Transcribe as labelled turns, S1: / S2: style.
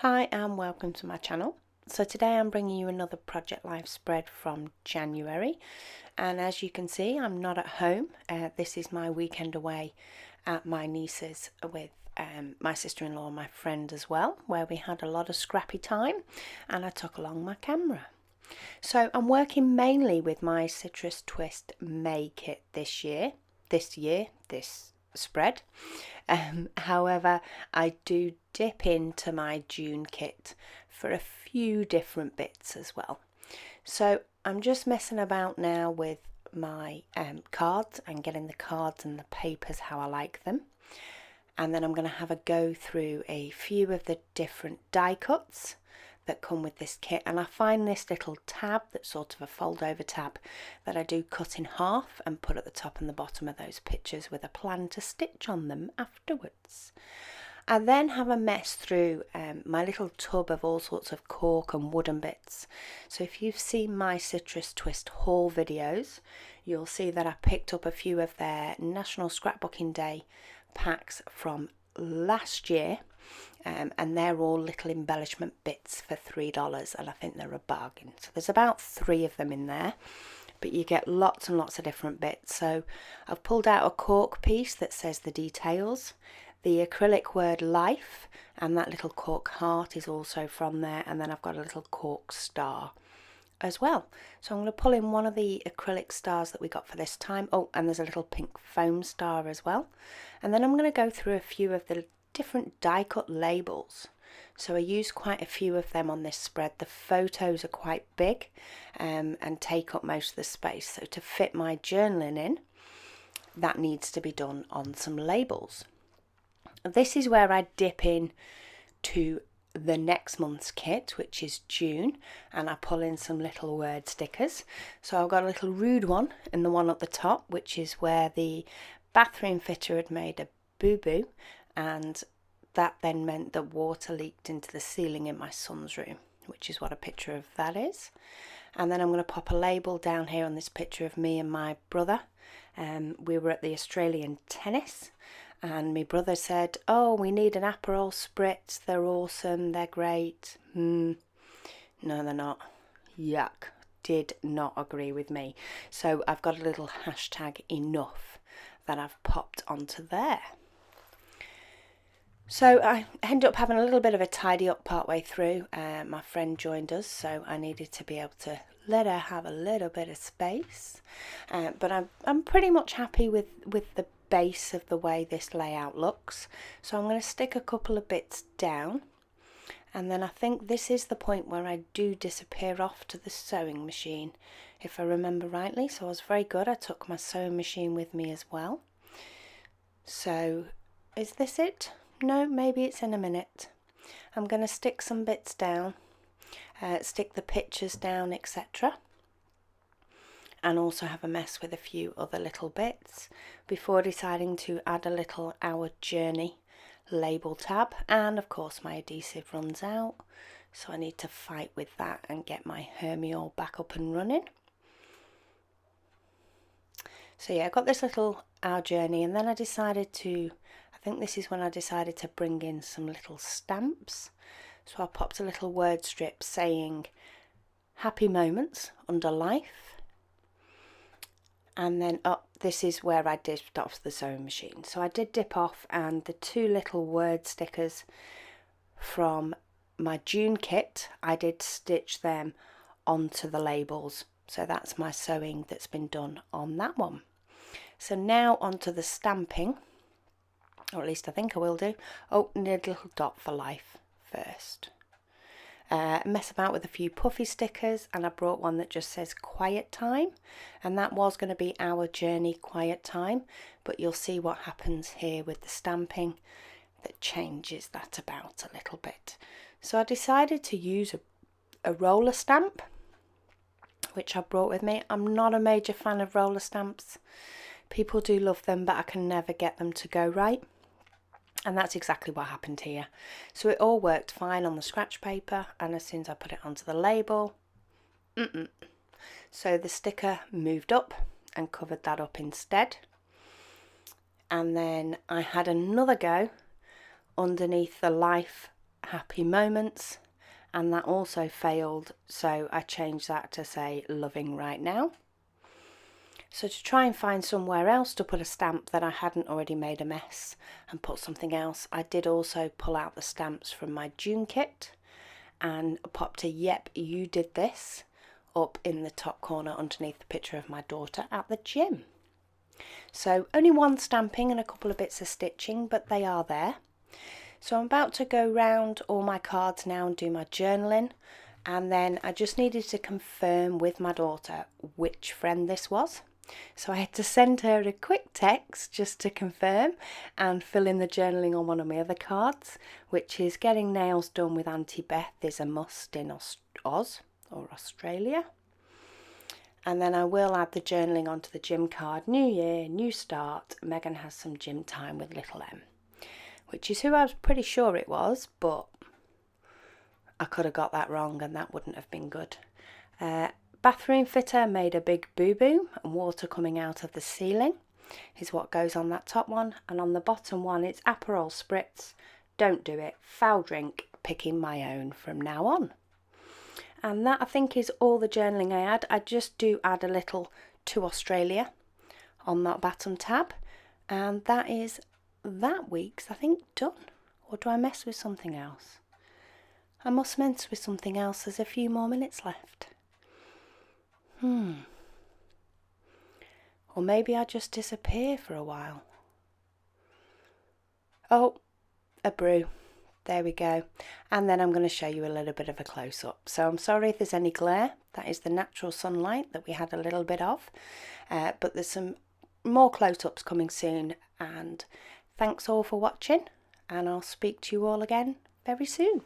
S1: Hi and welcome to my channel. So today I'm bringing you another Project Life spread from January, and as you can see I'm not at home. This is my weekend away at my niece's with my sister-in-law and my friend as well, where we had a lot of scrappy time and I took along my camera. So I'm working mainly with my Citrus Twist May kit this spread. However, I do dip into my June kit for a few different bits as well. So I'm just messing about now with my cards and getting the cards and the papers how I like them. And then I'm going to have a go through a few of the different die cuts that come with this kit, and I find this little tab that's sort of a fold over tab that I do cut in half and put at the top and the bottom of those pictures with a plan to stitch on them afterwards. I then have a mess through my little tub of all sorts of cork and wooden bits. So if you've seen my Citrus Twist haul videos, you'll see that I picked up a few of their National Scrapbooking Day packs from last year. And they're all little embellishment bits for $3, and I think they're a bargain. So there's about 3 of them in there, but you get lots and lots of different bits. So I've pulled out a cork piece that says the details, the acrylic word life, and that little cork heart is also from there, and then I've got a little cork star as well. So I'm going to pull in one of the acrylic stars that we got for this time. Oh, and there's a little pink foam star as well. And then I'm going to go through a few of the different die cut labels. So I use quite a few of them on this spread. The photos are quite big and take up most of the space. So to fit my journaling in, that needs to be done on some labels. This is where I dip in to the next month's kit, which is June, and I pull in some little word stickers. So I've got a little rude one in the one at the top, which is where the bathroom fitter had made a boo-boo, and that then meant that water leaked into the ceiling in my son's room, which is what a picture of that is. And then I'm going to pop a label down here on this picture of me and my brother. We were at the Australian tennis, and my brother said, "Oh, we need an Aperol Spritz, they're awesome, they're great." No, they're not. Yuck. Did not agree with me. So I've got a little hashtag enough that I've popped onto there. So I ended up having a little bit of a tidy up partway through. My friend joined us, so I needed to be able to let her have a little bit of space. But I'm pretty much happy with the base of the way this layout looks. So I'm going to stick a couple of bits down, and then I think this is the point where I do disappear off to the sewing machine, if I remember rightly. So I was very good. I took my sewing machine with me as well. So is this it? No, maybe it's in a minute. I'm going to stick some bits down, stick the pictures down, etc. And also have a mess with a few other little bits before deciding to add a little Our Journey label tab. And of course my adhesive runs out, so I need to fight with that and get my Hermione back up and running. So yeah, I got this little Our Journey, and then I decided to, I think this is when I decided to bring in some little stamps. So I popped a little word strip saying happy moments under life. And then this is where I dipped off the sewing machine. So I did dip off, and the 2 little word stickers from my June kit, I did stitch them onto the labels. So that's my sewing that's been done on that one. So now onto the stamping, or at least I think I will do. Oh, need a little dot for life first. Mess about with a few puffy stickers, and I brought one that just says quiet time, and that was going to be Our Journey quiet time, but you'll see what happens here with the stamping that changes that about a little bit. So I decided to use a roller stamp, which I brought with me. I'm not a major fan of roller stamps. People do love them, but I can never get them to go right. And that's exactly what happened here. So it all worked fine on the scratch paper, and as soon as I put it onto the label, so the sticker moved up and covered that up instead. And then I had another go underneath the life happy moments, and that also failed, so I changed that to say loving right now. So to try and find somewhere else to put a stamp that I hadn't already made a mess and put something else, I did also pull out the stamps from my June kit and popped a "Yep, you did this" up in the top corner underneath the picture of my daughter at the gym. So only one stamping and a couple of bits of stitching, but they are there. So I'm about to go round all my cards now and do my journaling, and then I just needed to confirm with my daughter which friend this was. So I had to send her a quick text just to confirm and fill in the journaling on one of my other cards, which is "Getting nails done with Auntie Beth is a must in Australia." And then I will add the journaling onto the gym card. New year, new start. Megan has some gym time with little M, which is who I was pretty sure it was, but I could have got that wrong and that wouldn't have been good. Bathroom fitter made a big boo-boo, and water coming out of the ceiling is what goes on that top one. And on the bottom one, it's Aperol Spritz, don't do it, foul drink, picking my own from now on. And that, I think, is all the journaling I add. I just do add a little "to Australia" on that bottom tab, and that is that week's, I think, done. Or do I mess with something else? I must mess with something else. There's a few more minutes left. Or maybe I just disappear for a while. Oh, a brew. There we go. And then I'm going to show you a little bit of a close-up. So I'm sorry if there's any glare. That is the natural sunlight that we had a little bit of. But there's some more close-ups coming soon. And thanks all for watching. And I'll speak to you all again very soon.